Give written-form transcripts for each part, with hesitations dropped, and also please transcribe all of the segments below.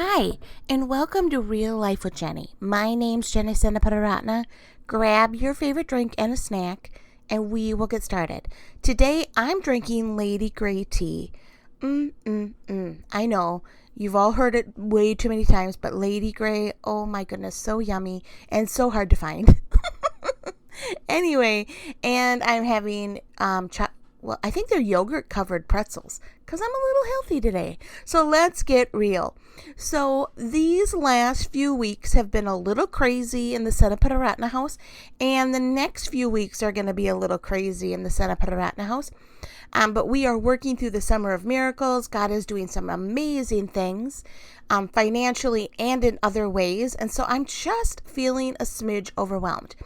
Hi, and welcome to Real Life with Jenny. My name's Jenny Senaparatna. Grab your favorite drink and a snack, and we will get started. Today, I'm drinking Lady Grey tea. I know, you've all heard it way too many times, but Lady Grey, oh my goodness, so yummy and so hard to find. Anyway, and I'm having I think they're yogurt covered pretzels because I'm a little healthy today. So let's get real. So these last few weeks have been a little crazy in the Senaparatna house, and the next few weeks are going to be a little crazy in the Senaparatna house. But we are working through the summer of miracles. God is doing some amazing things, financially and in other ways. And so I'm just feeling a smidge overwhelmed.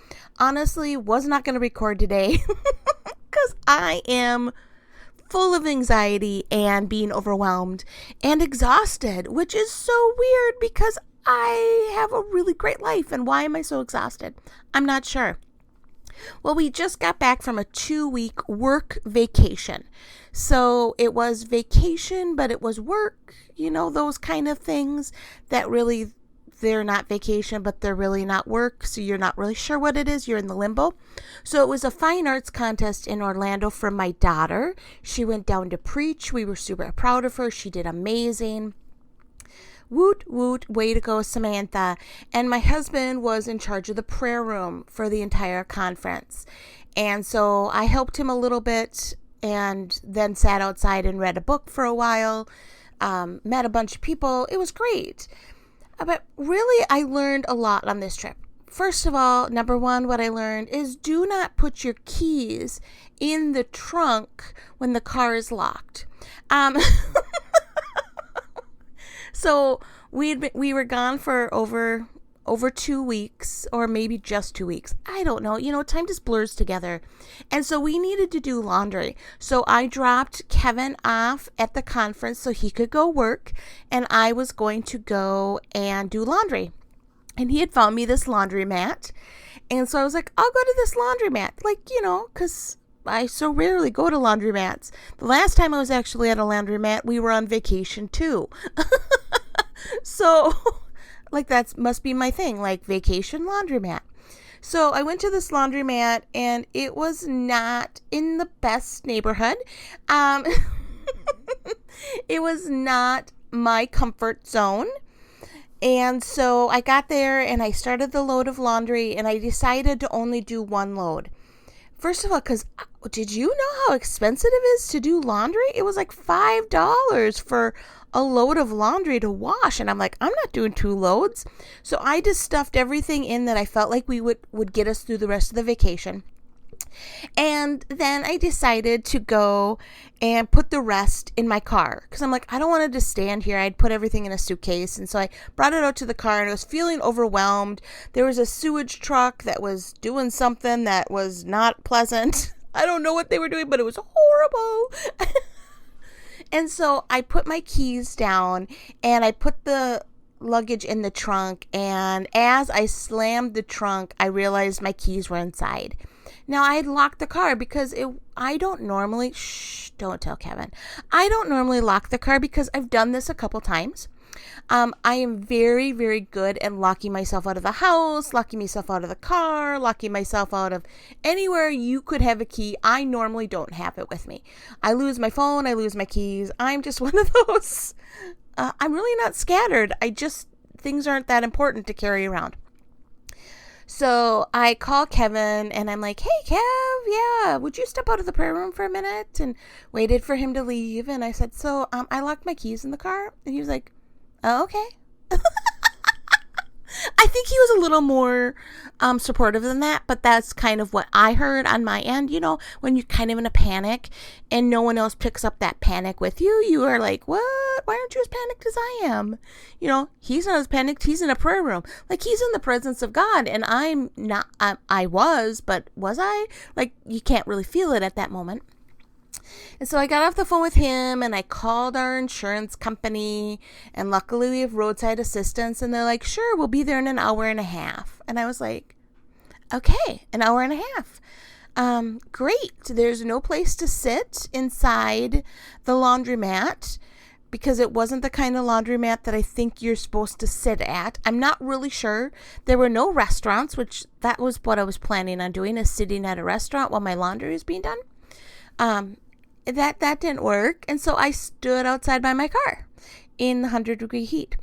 Honestly, was not going to record today because I am full of anxiety and being overwhelmed and exhausted, which is so weird because I have a really great life. And why am I so exhausted? I'm not sure. Well, we just got back from a 2-week work vacation. So it was vacation, but it was work, those kind of things that really, they're not vacation, but they're really not work. So you're not really sure what it is. You're in the limbo. So it was a fine arts contest in Orlando for my daughter. She went down to preach. We were super proud of her. She did amazing. Woot, woot, way to go, Samantha. And my husband was in charge of the prayer room for the entire conference. And so I helped him a little bit and then sat outside and read a book for a while, met a bunch of people. It was great. But really, I learned a lot on this trip. First of all, number one, what I learned is do not put your keys in the trunk when the car is locked. So we were gone for over 2 weeks, or maybe just 2 weeks. I don't know. Time just blurs together. And so we needed to do laundry. So I dropped Kevin off at the conference so he could go work, and I was going to go and do laundry. And he had found me this laundromat. And so I was like, I'll go to this laundromat. Because I so rarely go to laundromats. The last time I was actually at a laundromat, we were on vacation too. So, that must be my thing, vacation laundromat. So I went to this laundromat, and it was not in the best neighborhood. It was not my comfort zone. And so I got there, and I started the load of laundry, and I decided to only do one load. First of all, because did you know how expensive it is to do laundry? It was like $5 for a load of laundry to wash. And I'm like, I'm not doing 2 loads. So I just stuffed everything in that I felt like we would get us through the rest of the vacation. And then I decided to go and put the rest in my car because I'm like, I don't want to just stand here. I'd put everything in a suitcase. And so I brought it out to the car, and I was feeling overwhelmed. There was a sewage truck that was doing something that was not pleasant. I don't know what they were doing, but it was horrible. And so I put my keys down, and I put the luggage in the trunk. And as I slammed the trunk, I realized my keys were inside. Now, I had locked the car because I don't normally, don't tell Kevin. I don't normally lock the car because I've done this a couple times. I am very, very good at locking myself out of the house, locking myself out of the car, locking myself out of anywhere you could have a key. I normally don't have it with me. I lose my phone. I lose my keys. I'm just one of those. I'm really not scattered. Things aren't that important to carry around. So I call Kevin, and I'm like, hey, Kev, yeah, would you step out of the prayer room for a minute? And waited for him to leave. And I said, so I locked my keys in the car. And he was like, oh, okay. I think he was a little more supportive than that, but that's kind of what I heard on my end. When you're kind of in a panic and no one else picks up that panic with you, you are like, what? Why aren't you as panicked as I am? He's not as panicked. He's in a prayer room. He's in the presence of God, and I'm not. I was, but was I? You can't really feel it at that moment. And so I got off the phone with him, and I called our insurance company, and luckily we have roadside assistance, and they're like, sure, we'll be there in an hour and a half. And I was like, okay, an hour and a half. Great. There's no place to sit inside the laundromat because it wasn't the kind of laundromat that I think you're supposed to sit at. I'm not really sure. There were no restaurants, which that was what I was planning on doing, is sitting at a restaurant while my laundry is being done. That didn't work. And so I stood outside by my car in the 100-degree heat.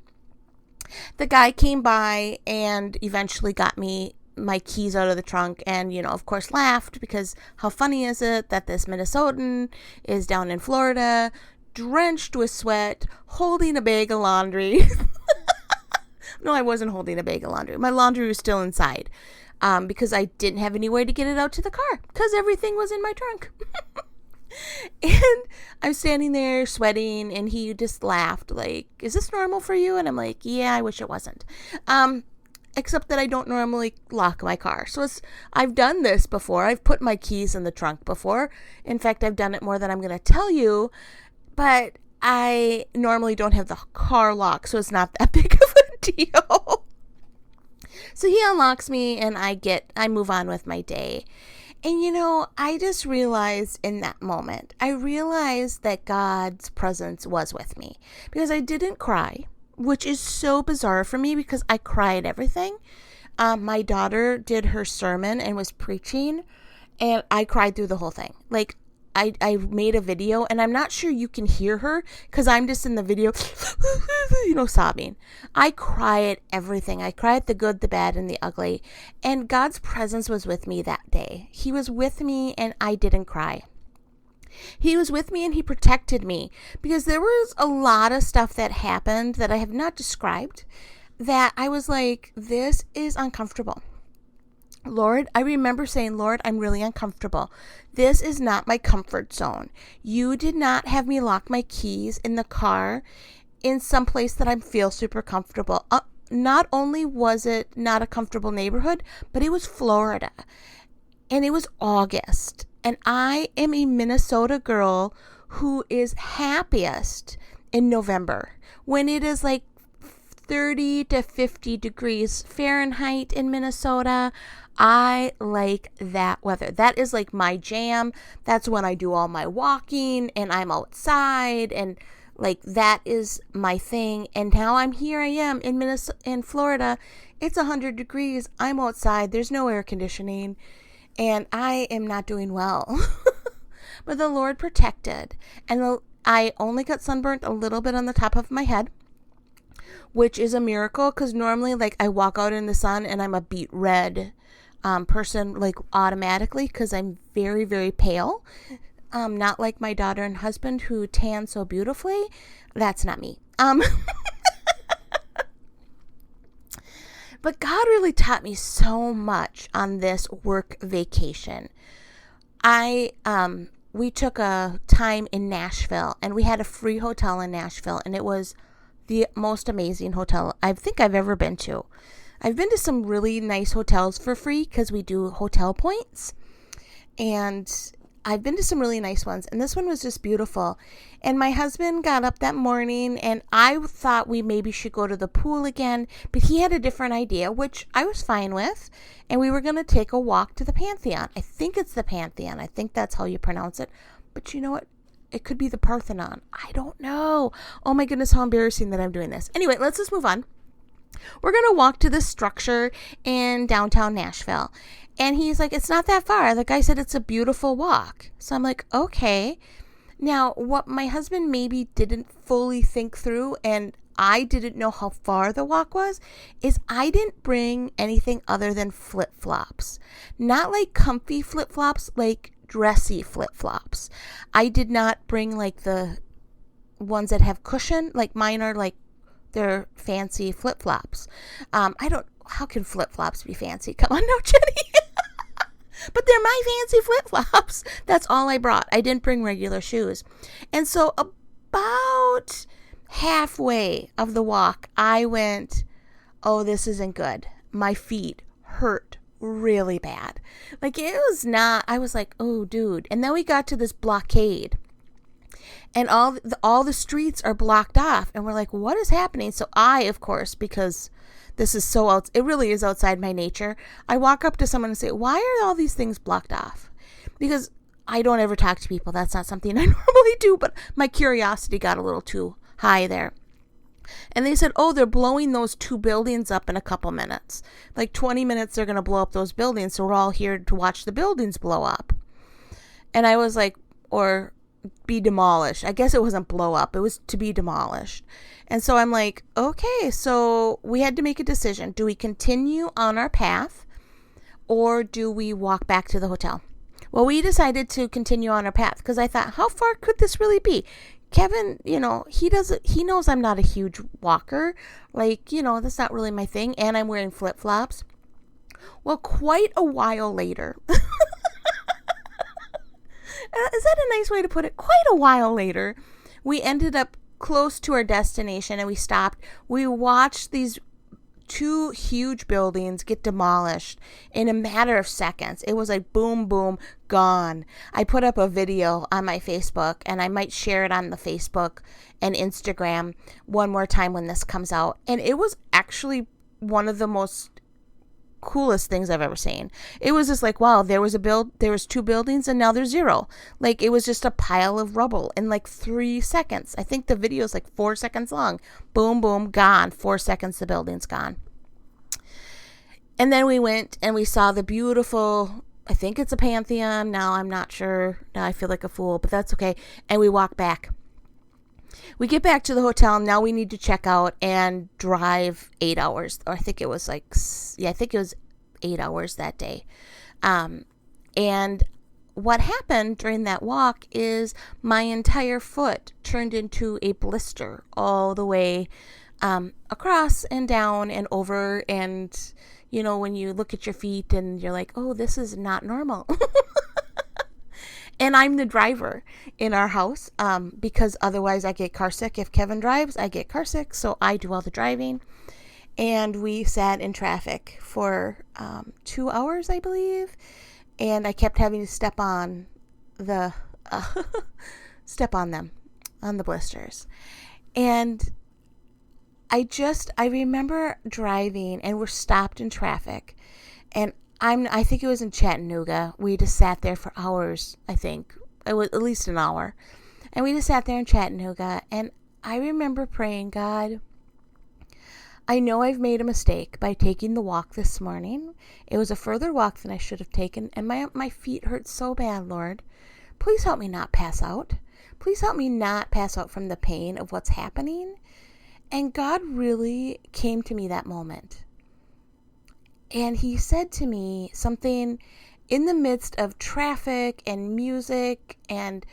The guy came by and eventually got me my keys out of the trunk and, of course laughed, because how funny is it that this Minnesotan is down in Florida, drenched with sweat, holding a bag of laundry. No, I wasn't holding a bag of laundry. My laundry was still inside because I didn't have any way to get it out to the car because everything was in my trunk. And I'm standing there sweating, and he just laughed like, is this normal for you? And I'm like, yeah, I wish it wasn't. Except that I don't normally lock my car. So I've done this before. I've put my keys in the trunk before. In fact, I've done it more than I'm going to tell you. But I normally don't have the car lock, so it's not that big of a deal. So he unlocks me, and I move on with my day. And I just realized in that moment, I realized that God's presence was with me, because I didn't cry, which is so bizarre for me because I cry at everything. My daughter did her sermon and was preaching, and I cried through the whole thing. Like, I made a video, and I'm not sure you can hear her because I'm just in the video, sobbing. I cry at everything. I cry at the good, the bad, and the ugly. And God's presence was with me that day. He was with me, and I didn't cry. He was with me, and he protected me, because there was a lot of stuff that happened that I have not described that I was like, this is uncomfortable. Lord, I remember saying, Lord, I'm really uncomfortable. This is not my comfort zone. You did not have me lock my keys in the car in some place that I feel super comfortable. Not only was it not a comfortable neighborhood, but it was Florida. And it was August. And I am a Minnesota girl who is happiest in November, when it is like 30 to 50 degrees Fahrenheit in Minnesota. I like that weather. That is like my jam. That's when I do all my walking, and I'm outside, and like that is my thing. And now I am in Florida. It's 100 degrees. I'm outside. There's no air conditioning, and I am not doing well. But the Lord protected, and I only got sunburnt a little bit on the top of my head, which is a miracle, because normally like I walk out in the sun and I'm a beet red person, like automatically, because I'm very, very pale. Not like my daughter and husband who tan so beautifully. That's not me. But God really taught me so much on this work vacation. We took a time in Nashville, and we had a free hotel in Nashville, and it was the most amazing hotel I think I've ever been to. I've been to some really nice hotels for free because we do hotel points, and I've been to some really nice ones, and this one was just beautiful. And my husband got up that morning, and I thought we maybe should go to the pool again, but he had a different idea, which I was fine with, and we were going to take a walk to the Pantheon. I think it's the Pantheon. I think that's how you pronounce it, but you know what? It could be the Parthenon. I don't know. Oh my goodness, how embarrassing that I'm doing this. Anyway, let's just move on. We're going to walk to this structure in downtown Nashville. And he's like, it's not that far. The guy said it's a beautiful walk. So I'm like, okay. Now, what my husband maybe didn't fully think through, and I didn't know how far the walk was, is I didn't bring anything other than flip-flops. Not like comfy flip-flops, like dressy flip-flops. I did not bring like the ones that have cushion. Like mine are like, they're fancy flip-flops. How can flip-flops be fancy? Come on now, Jenny. But they're my fancy flip-flops. That's all I brought. I didn't bring regular shoes. And so about halfway of the walk, I went, oh, this isn't good. My feet hurt really bad. Like, it was not, I was like, oh, dude. And then we got to this blockade, and all the streets are blocked off, and we're like, what is happening? So I, of course, because this is it really is outside my nature, I walk up to someone and say, why are all these things blocked off? Because I don't ever talk to people. That's not something I normally do, but my curiosity got a little too high there. And they said, oh, they're blowing those 2 buildings up in a couple minutes. Like 20 minutes, they're going to blow up those buildings. So we're all here to watch the buildings blow up. And I was like, or be demolished. I guess it wasn't blow up. It was to be demolished. And so I'm like, okay, so we had to make a decision. Do we continue on our path or do we walk back to the hotel? Well, we decided to continue on our path because I thought, how far could this really be? Kevin, he knows I'm not a huge walker. Like, that's not really my thing. And I'm wearing flip-flops. Well, quite a while later, is that a nice way to put it? Quite a while later, we ended up close to our destination and we stopped. We watched these 2 huge buildings get demolished in a matter of seconds. It was like boom, boom, gone. I put up a video on my Facebook and I might share it on the Facebook and Instagram one more time when this comes out. And it was actually one of the most coolest things I've ever seen. It was just like, wow, there was 2 buildings and now there's 0. Like, it was just a pile of rubble in like 3 seconds. I think the video is like 4 seconds long. Boom, boom, gone. 4 seconds, the building's gone. And then we went and we saw the beautiful, I think it's a Pantheon. Now I'm not sure. Now I feel like a fool, but that's okay. And we walk back. We get back to the hotel. Now we need to check out and drive 8 hours. Or I think it was 8 hours that day. And what happened during that walk is my entire foot turned into a blister all the way across and down and over. And, when you look at your feet and you're like, oh, this is not normal. And I'm the driver in our house because otherwise I get car sick. If Kevin drives, I get car sick. So I do all the driving. And we sat in traffic for 2 hours, I believe. And I kept having to step on them, on the blisters. And I remember driving and we're stopped in traffic. And I think it was in Chattanooga. We just sat there for hours, I think. It was at least an hour. And we just sat there in Chattanooga. And I remember praying, God, I know I've made a mistake by taking the walk this morning. It was a further walk than I should have taken. And my feet hurt so bad, Lord. Please help me not pass out. Please help me not pass out from the pain of what's happening. And God really came to me that moment. And he said to me something in the midst of traffic and music, and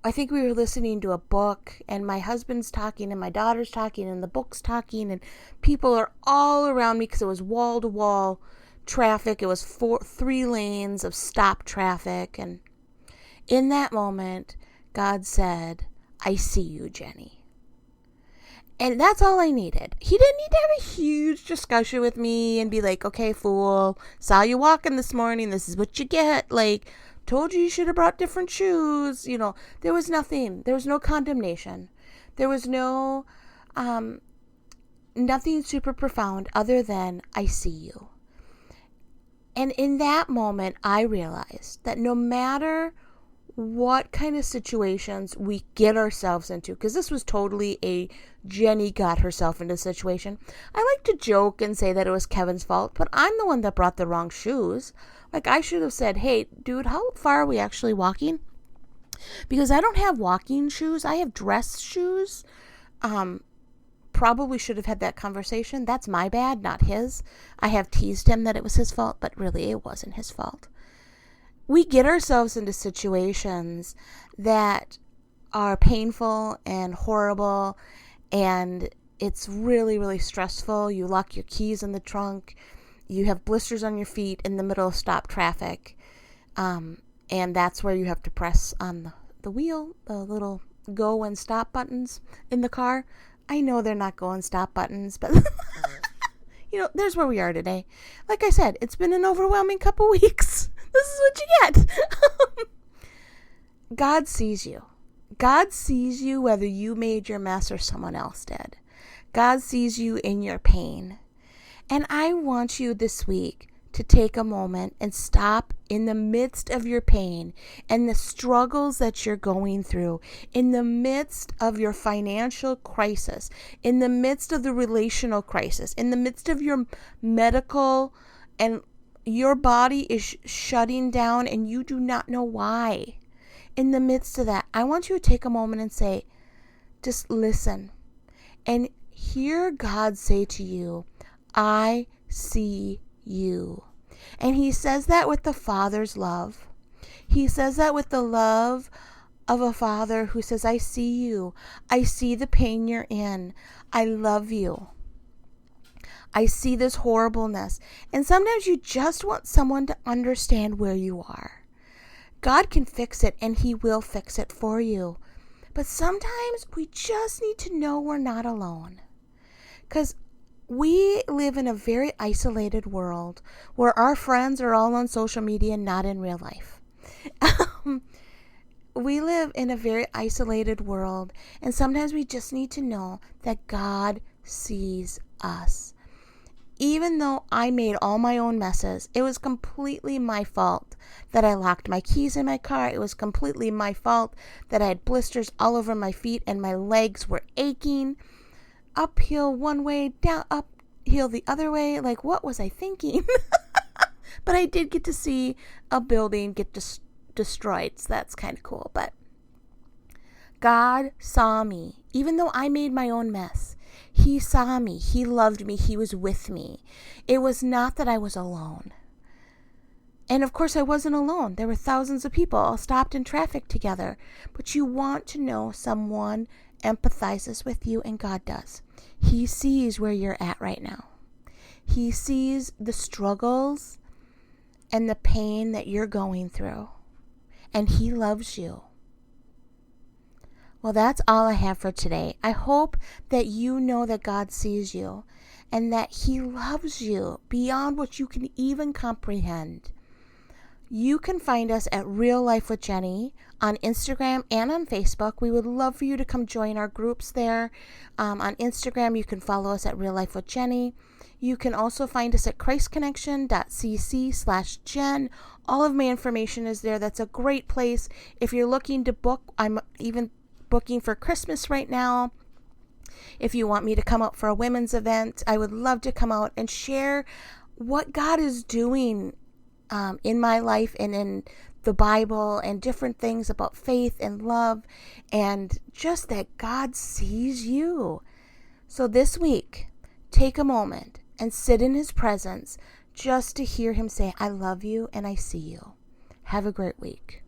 I think we were listening to a book, and my husband's talking, and my daughter's talking, and the book's talking, and people are all around me because it was wall-to-wall traffic. It was 3 lanes of stop traffic, and in that moment, God said, I see you, Jenny. And that's all I needed. He didn't need to have a huge discussion with me and be like, okay, fool, saw you walking this morning. This is what you get. Like, told you should have brought different shoes. There was nothing. There was no condemnation. There was no, nothing super profound other than I see you. And in that moment, I realized that no matter what kind of situations we get ourselves into, because this was totally a Jenny got herself into situation. I like to joke and say that it was Kevin's fault, but I'm the one that brought the wrong shoes. Like, I should have said, hey, dude, how far are we actually walking? Because I don't have walking shoes. I have dress shoes. Probably should have had that conversation. That's my bad, not his. I have teased him that it was his fault, but really it wasn't his fault. We get ourselves into situations that are painful and horrible, and it's really, really stressful. You lock your keys in the trunk. You have blisters on your feet in the middle of stop traffic. And that's where you have to press on the wheel, the little go and stop buttons in the car. I know they're not go and stop buttons, but there's where we are today. Like I said, it's been an overwhelming couple weeks. This is what you get. God sees you. God sees you whether you made your mess or someone else did. God sees you in your pain. And I want you this week to take a moment and stop in the midst of your pain and the struggles that you're going through, in the midst of your financial crisis, in the midst of the relational crisis, in the midst of your medical and your body is shutting down and you do not know why. In the midst of that, I want you to take a moment and say, just listen and hear God say to you, I see you. And he says that with the Father's love. He says that with the love of a father who says, I see you. I see the pain you're in. I love you. I see this horribleness. And sometimes you just want someone to understand where you are. God can fix it, and he will fix it for you. But sometimes we just need to know we're not alone. Because we live in a very isolated world where our friends are all on social media, not in real life. We live in a very isolated world, and sometimes we just need to know that God sees us. Even though I made all my own messes, it was completely my fault that I locked my keys in my car. It was completely my fault that I had blisters all over my feet and my legs were aching. Uphill one way, down uphill the other way. Like, what was I thinking? But I did get to see a building get destroyed, so that's kind of cool. But God saw me, even though I made my own mess. He saw me. He loved me. He was with me. It was not that I was alone. And of course, I wasn't alone. There were thousands of people all stopped in traffic together. But you want to know someone empathizes with you, and God does. He sees where you're at right now. He sees the struggles and the pain that you're going through. And he loves you. Well, that's all I have for today. I hope that you know that God sees you and that he loves you beyond what you can even comprehend. You can find us at Real Life with Jenny on Instagram and on Facebook. We would love for you to come join our groups there. On Instagram, you can follow us at Real Life with Jenny. You can also find us at christconnection.cc/Jen. All of my information is there. That's a great place. If you're looking to book, I'm even booking for Christmas right now. If you want me to come out for a women's event, I would love to come out and share what God is doing in my life and in the Bible and different things about faith and love and just that God sees you. So this week, take a moment and sit in his presence just to hear him say, I love you and I see you. Have a great week.